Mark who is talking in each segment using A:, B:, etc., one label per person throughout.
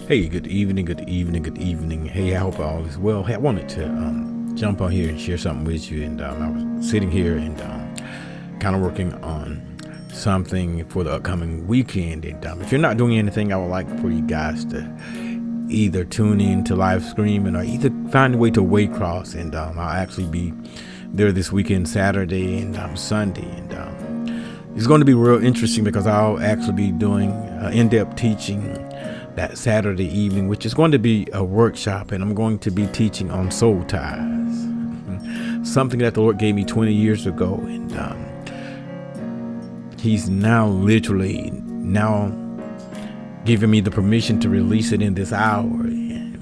A: Hey, good evening, good evening, good evening. Hey, I hope all is well. Hey, I wanted to jump on here and share something with you. And I was sitting here and kind of working on something for the upcoming weekend. And if you're not doing anything, I would like for you guys to either tune in to live streaming or either find a way to Waycross. And I'll actually be there this weekend, Saturday and Sunday. And it's going to be real interesting because I'll actually be doing in-depth teaching that Saturday evening, which is going to be a workshop, and I'm going to be teaching on soul ties, something that the Lord gave me 20 years ago, and He's now literally giving me the permission to release it in this hour. And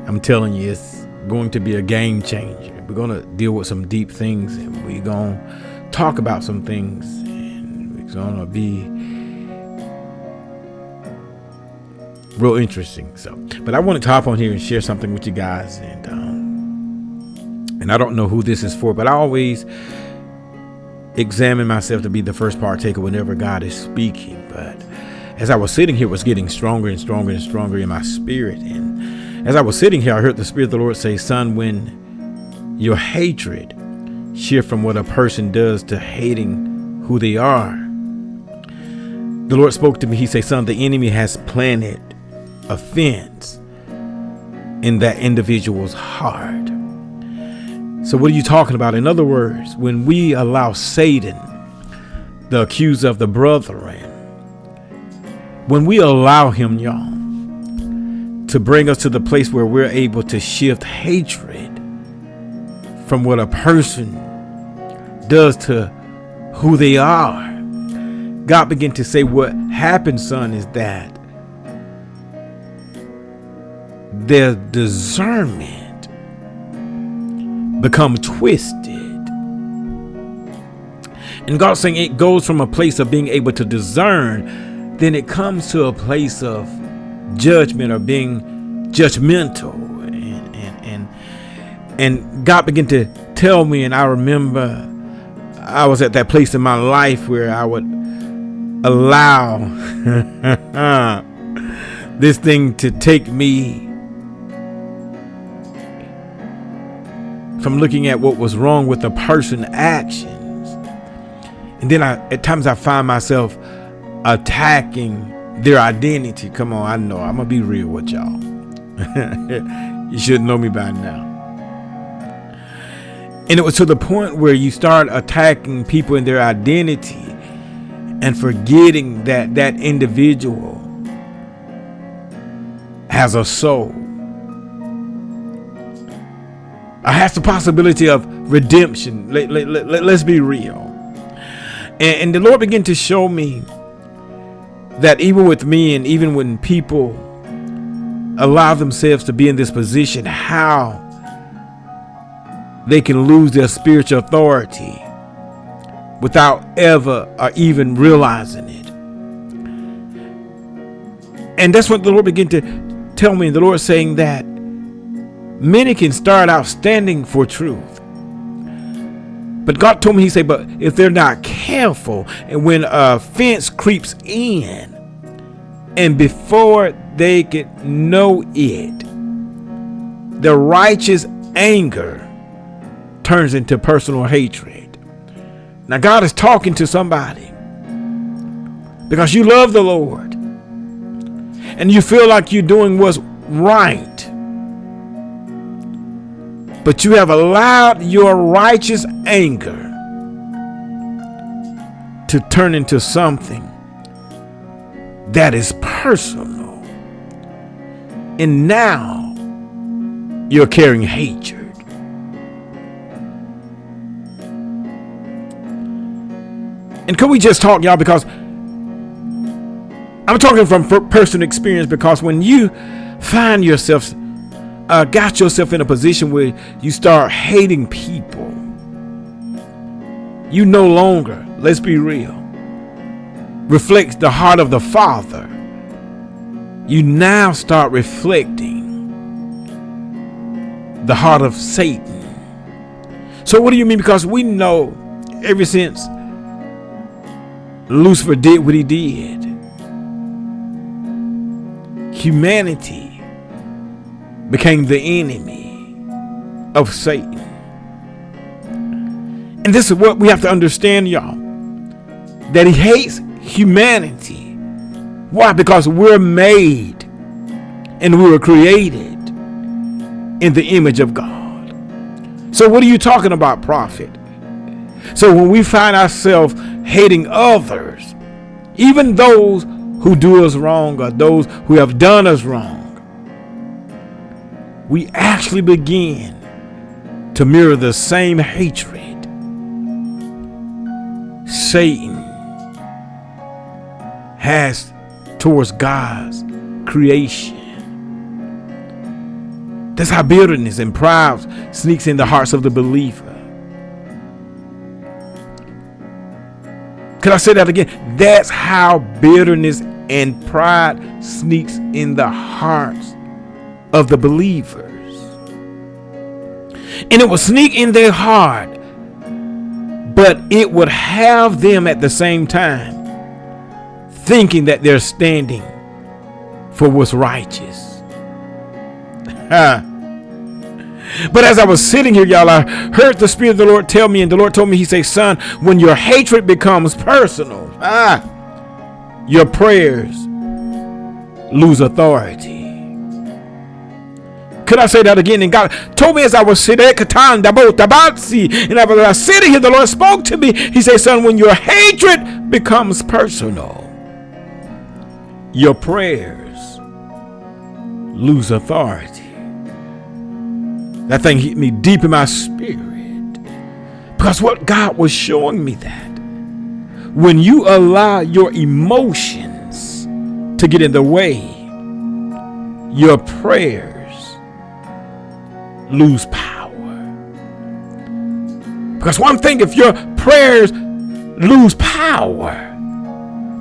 A: I'm telling you, it's going to be a game changer. We're going to deal with some deep things, and we're going to talk about some things, and it's going to be real interesting. But I wanted to hop on here and share something with you guys, and I don't know who this is for, but I always examine myself to be the first partaker whenever God is speaking. But as I was sitting here, it was getting stronger and stronger and stronger in my spirit. And as I was sitting here, I heard the Spirit of the Lord say, "Son, when your hatred shift from what a person does to hating who they are," the Lord spoke to me. He said, "Son, the enemy has planted offense in that individual's heart." So what are you talking about? In other words, when we allow Satan, the accuser of the brethren, when we allow him, y'all, to bring us to the place where we're able to shift hatred from what a person does to who they are, God began to say, what happens, son, is that their discernment become twisted. And God's saying it goes from a place of being able to discern, then it comes to a place of judgment or being judgmental. And God began to tell me, and I remember I was at that place in my life where I would allow this thing to take me from looking at what was wrong with the person's actions. And then at times I find myself attacking their identity. Come on, I know. I'm going to be real with y'all. You should know me by now. And it was to the point where you start attacking people in their identity and forgetting that that individual has a soul. Has the possibility of redemption. Let's be real. And the Lord began to show me that even with me, and even when people allow themselves to be in this position, how they can lose their spiritual authority without ever or even realizing it. And that's what the Lord began to tell me. The Lord saying that many can start out standing for truth, but God told me, He said, but if they're not careful, and when offense creeps in, and before they can know it, the righteous anger turns into personal hatred. Now God is talking to somebody because you love the Lord and you feel like you're doing what's right, but you have allowed your righteous anger to turn into something that is personal. And now you're carrying hatred. And can we just talk, y'all? Because I'm talking from personal experience, because when you find yourself got yourself in a position where you start hating people, you no longer, let's be real, reflects the heart of the Father. You now start reflecting the heart of Satan. So what do you mean? Because we know ever since Lucifer did what he did, humanity became the enemy of Satan. And this is what we have to understand, y'all, that he hates humanity. Why? Because we're made and we were created in the image of God. So what are you talking about, prophet? So when we find ourselves hating others, even those who do us wrong or those who have done us wrong, we actually begin to mirror the same hatred Satan has towards God's creation. That's how bitterness and pride sneaks in the hearts of the believer. Can I say that again? That's how bitterness and pride sneaks in the hearts of the believers. And it will sneak in their heart, but it would have them at the same time thinking that they're standing for what's righteous. But as I was sitting here, y'all, I heard the Spirit of the Lord tell me, and the Lord told me, he said, son, when your hatred becomes personal, your prayers lose authority. Could I say that again? And God told me as I was sitting, and I was sitting here, the Lord spoke to me. He said, son, when your hatred becomes personal, your prayers lose authority. That thing hit me deep in my spirit, because what God was showing me, that when you allow your emotions to get in the way, your prayers lose power. Because one thing, if your prayers lose power,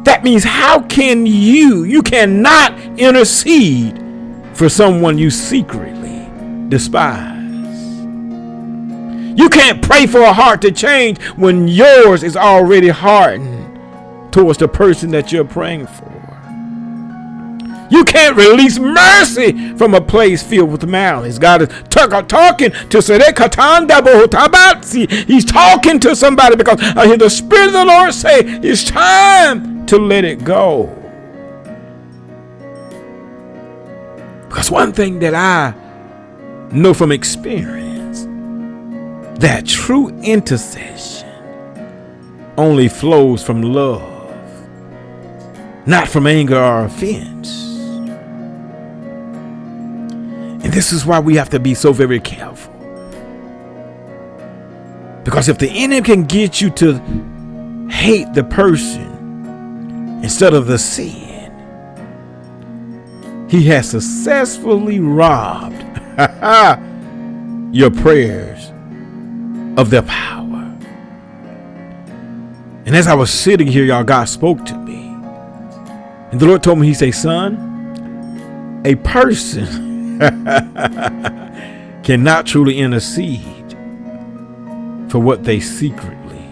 A: that means how can you cannot intercede for someone you secretly despise. You can't pray for a heart to change when yours is already hardened towards the person that you're praying for. You can't release mercy from a place filled with malice. God is talking to He's talking to somebody, because I hear the Spirit of the Lord say it's time to let it go. Because one thing that I know from experience, that true intercession only flows from love, not from anger or offense. And this is why we have to be so very careful. Because if the enemy can get you to hate the person instead of the sin, he has successfully robbed your prayers of their power. And as I was sitting here, y'all, God spoke to me. And the Lord told me, he said, son, a person cannot truly intercede for what they secretly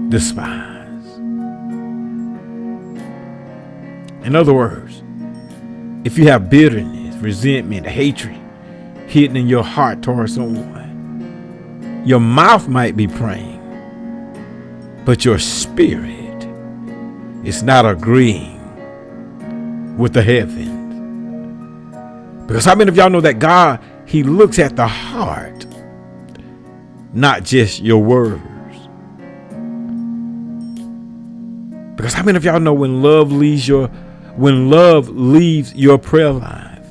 A: despise. In other words, if you have bitterness, resentment, hatred hidden in your heart towards someone, your mouth might be praying, but your spirit is not agreeing with the heavens. Because how many of y'all know that God, he looks at the heart, not just your words? Because how many of y'all know when love leaves your prayer life,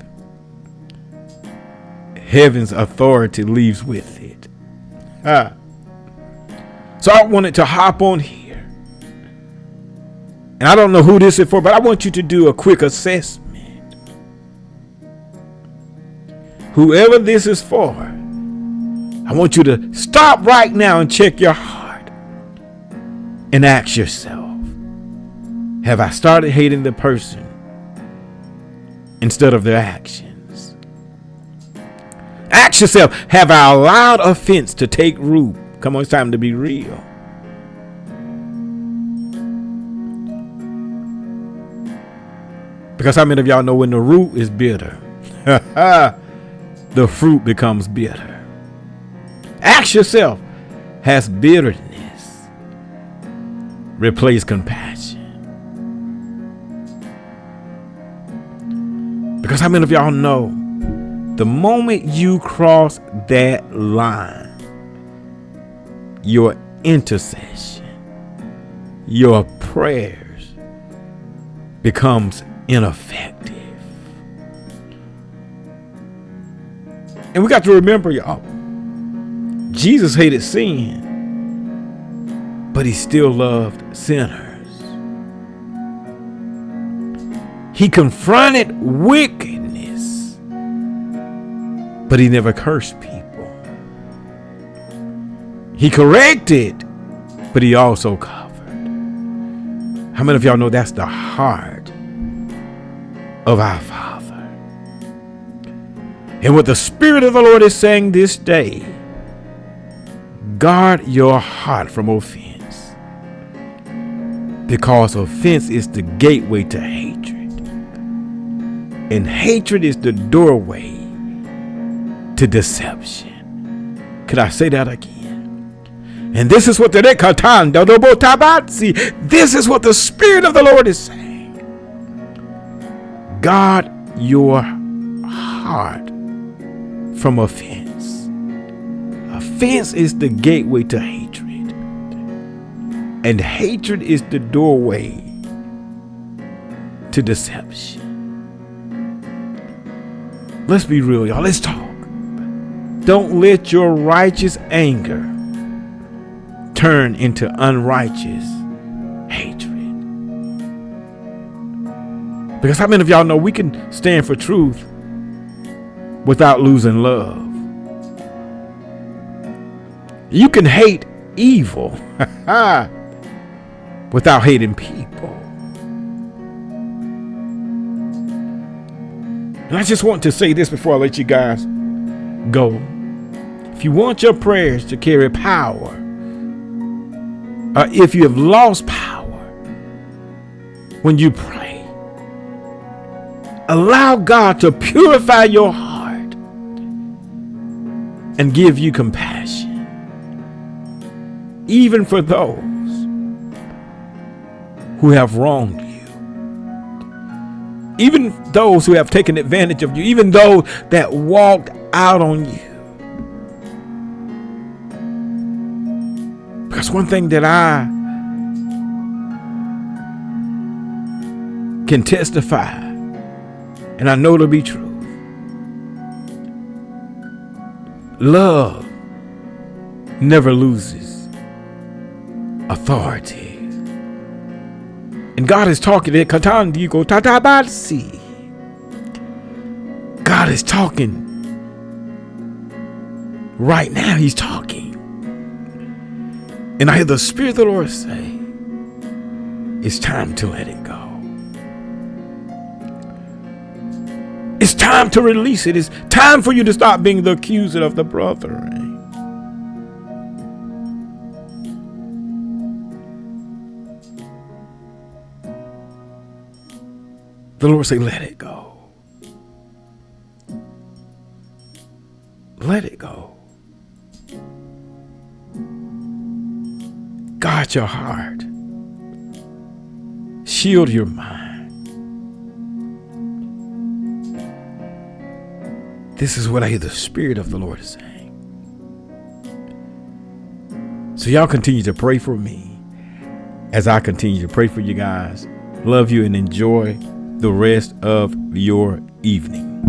A: heaven's authority leaves with it? So I wanted to hop on here, and I don't know who this is for, but I want you to do a quick assessment. Whoever this is for, I want you to stop right now and check your heart and ask yourself, have I started hating the person instead of their actions? Ask yourself, have I allowed offense to take root? Come on, it's time to be real. Because how many of y'all know when the root is bitter, the fruit becomes bitter? Ask yourself, has bitterness replaced compassion? Because how many of y'all know the moment you cross that line, your intercession, your prayers becomes ineffective? And we got to remember, y'all, Jesus hated sin, but he still loved sinners. He confronted wickedness, but he never cursed people. He corrected, but he also covered. How many of y'all know that's the heart of our Father? And what the Spirit of the Lord is saying this day, guard your heart from offense, because offense is the gateway to hatred, and hatred is the doorway to deception. Could I say that again? And this is what the Spirit of the Lord is saying. Guard your heart from offense. Offense is the gateway to hatred, and hatred is the doorway to deception. Let's be real, y'all. Let's talk. Don't let your righteous anger turn into unrighteous hatred. Because how many of y'all know we can stand for truth without losing love? You can hate evil without hating people. And I just want to say this before I let you guys go. If you want your prayers to carry power, or if you have lost power when you pray, allow God to purify your heart and give you compassion, even for those who have wronged you, even those who have taken advantage of you, even those that walked out on you. Because one thing that I can testify, and I know to be true, love never loses authority. And God is talking. God is talking right now. He's talking. And I hear the Spirit of the Lord say, it's time to let it go. It's time to release it. It's time for you to stop being the accuser of the brethren. The Lord say, let it go. Let it go. Guard your heart. Shield your mind. This is what I hear the Spirit of the Lord is saying. So y'all continue to pray for me as I continue to pray for you guys. Love you and enjoy the rest of your evening.